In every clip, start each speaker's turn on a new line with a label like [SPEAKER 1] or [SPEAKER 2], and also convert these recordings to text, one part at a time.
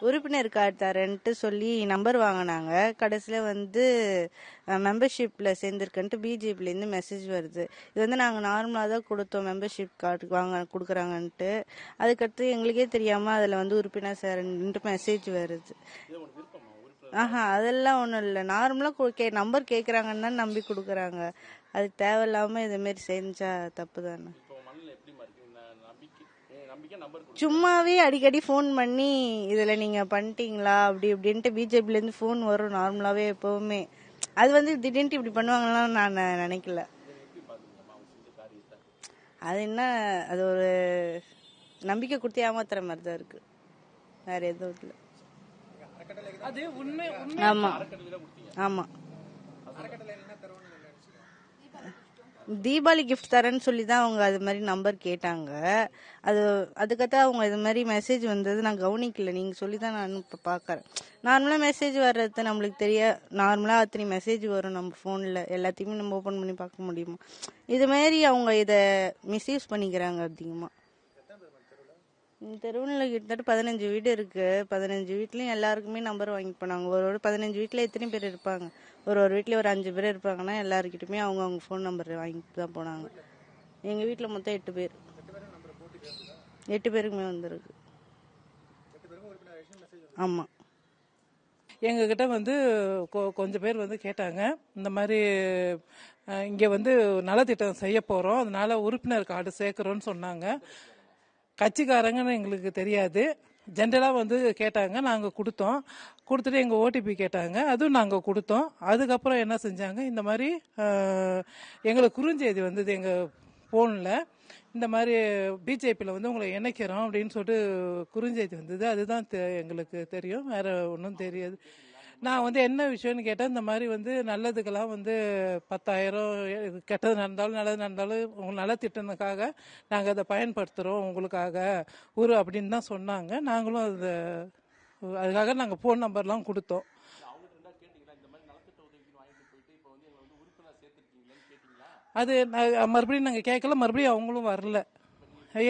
[SPEAKER 1] உறுப்பினர் கார்டு தரேன்ட்டு சொல்லி நம்பர் வாங்கினாங்க. கடைசியில் வந்து மெம்பர்ஷிப்பில் சேர்ந்துருக்குன்ட்டு பிஜேபிலேருந்து மெசேஜ் வருது. இது வந்து நாங்கள் நார்மலாக தான் கொடுத்தோம், மெம்பர்ஷிப் கார்டு கொடுக்குறாங்கன்ட்டு. அதுக்கடுத்து எங்களுக்கே தெரியாமல் அதில் வந்து உறுப்பினர் சேரன்ட்டு மெசேஜ் வருது. அதெல்லாம் ஒன்றும் இல்லை, நார்மலாக நம்பர் கேட்குறாங்கன்னு தான் நம்பி கொடுக்குறாங்க. அது தேவையில்லாமல் இதுமாரி செஞ்சா தப்பு தானே. சும்மாவே அடிக்கடி ஃபோன் பண்ணி இதில் நீங்கள் பண்ணிட்டீங்களா அப்படி இப்படின்ட்டு பிஜேபிலேருந்து ஃபோன் வரும் நார்மலாகவே எப்போவுமே. அது வந்து திடீர்னு இப்படி பண்ணுவாங்கலாம் நான் நினைக்கல. அது என்ன, அது ஒரு நம்பிக்கை கொடுத்து ஏமாத்துற மாதிரி தான் இருக்கு, வேற எதுவும் இல்லை. ஆமா ஆமா, தீபாவளி கிஃப்ட் தரேன்னு சொல்லி தான் அவங்க அது மாதிரி நம்பர் கேட்டாங்க. அதுக்கடுத்து அவங்க இது மாதிரி மெசேஜ் வந்தது நான் கவனிக்கல. நீங்கள் சொல்லி தான் நான் இப்போ பார்க்குறேன். நார்மலாக மெசேஜ் வர்றது நம்மளுக்கு நார்மலாக அத்தனை மெசேஜ் வரும் நம்ம ஃபோனில், எல்லாத்தையுமே நம்ம ஓப்பன் பண்ணி பார்க்க முடியுமா? இது மாதிரி அவங்க இதை மிஸ்யூஸ் பண்ணிக்கிறாங்க அதிகமாக. தெருவில் கிட்டத்தட்ட 15 வீடு இருக்கு. 15 வீட்லயும் எல்லாருக்குமே நம்பர் வாங்கி போனாங்க. ஒரு 15 வீட்டில் எத்தனை பேர் இருப்பாங்க? ஒரு வீட்லயும் ஒரு 5 பேர் இருப்பாங்கன்னா எல்லாருக்கிட்டுமே அவங்க ஃபோன் நம்பர் வாங்கிட்டு தான் போனாங்க. எங்கள் வீட்டில் மொத்தம் 8 பேர், 8 பேருக்குமே வந்திருக்கு. ஆமாம்,
[SPEAKER 2] எங்ககிட்ட வந்து கொஞ்சம் பேர் வந்து கேட்டாங்க, இந்த மாதிரி இங்கே வந்து நலத்திட்டம் செய்ய போகிறோம், அதனால உறுப்பினர் கார்டு சேர்க்குறோன்னு சொன்னாங்க. கட்சிக்காரங்கன்னு எங்களுக்கு தெரியாது, ஜென்ரலாக வந்து கேட்டாங்க, நாங்கள் கொடுத்துட்டு எங்கள் ஓடிபி கேட்டாங்க, அதுவும் நாங்கள் கொடுத்தோம். அதுக்கப்புறம் என்ன செஞ்சாங்க, இந்த மாதிரி எங்களுக்கு குறுஞ்செய்தி வந்தது எங்கள் ஃபோனில், இந்த மாதிரி பிஜேபியில் வந்து உங்களை இணைக்கிறோம் அப்படின்னு சொல்லிட்டு குறுஞ்செய்தி வந்தது. அதுதான் எங்களுக்கு தெரியும், வேற ஒன்றும் தெரியாது. நான் வந்து என்ன விஷயம்னு கேட்டேன், இந்த மாதிரி வந்து நல்லதுக்கெல்லாம் வந்து 10,000, கெட்டது நடந்தாலும் நல்லது நடந்தாலும் உங்கள் நலத்திட்டத்துக்காக நாங்கள் அதை பயன்படுத்துகிறோம் உங்களுக்காக அப்படின்னு தான் சொன்னாங்க. நாங்களும் அதுக்காக நாங்கள் ஃபோன் நம்பர்லாம் கொடுத்தோம். அது மறுபடியும் நாங்கள் கேட்கல, மறுபடியும் அவங்களும் வரல.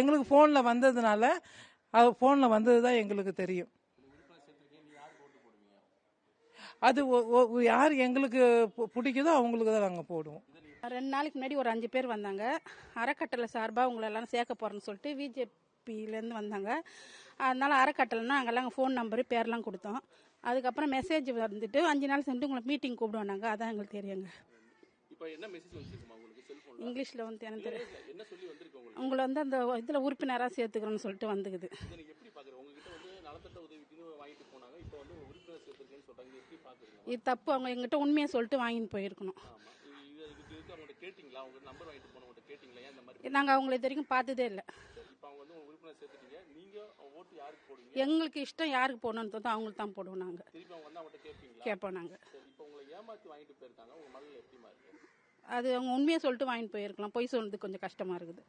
[SPEAKER 2] எங்களுக்கு ஃபோனில் வந்ததுனால ஃபோனில் வந்தது தான் எங்களுக்கு தெரியும். அது யார் எங்களுக்கு பிடிக்குதோ அவங்களுக்கு தான் நாங்கள் போடுவோம்.
[SPEAKER 3] 2 நாளைக்கு முன்னாடி ஒரு 5 பேர் வந்தாங்க. அறக்கட்டளை சார்பாக உங்களை எல்லாம் சேர்க்க போகிறேன்னு சொல்லிட்டு பிஜேபியிலேருந்து வந்தாங்க. அதனால அறக்கட்டளைன்னா அங்கெல்லாம் ஃபோன் நம்பரு பேர்லாம் கொடுத்தோம். அதுக்கப்புறம் மெசேஜ் வந்துட்டு 5 நாள் சென்று உங்களை மீட்டிங் கூப்பிடுவாங்க. அதான் எங்களுக்கு தெரியுங்க. இங்கிலீஷில் வந்து எனக்கு தெரியும், உங்களை வந்து அந்த இதில் உறுப்பினராக சேர்த்துக்கிறோன்னு சொல்லிட்டு வந்துக்குது. இது தப்பு, அவங்க எங்கிட்ட உண்மையை சொல்லிட்டு வாங்கிட்டு போயிருக்கணும். நாங்கள் அவங்களை இது வரைக்கும் பார்த்ததே இல்லை. எங்களுக்கு இஷ்டம் யாருக்கு போடணும்னு தோணுதோ அவங்களுக்கு தான் போடுவோம். நாங்கள் கேட்போம். நாங்கள் அது அவங்க உண்மையை சொல்லிட்டு வாங்கிட்டு போயிருக்கலாம், பொய் சொல்றது கொஞ்சம் கஷ்டமா இருக்குது.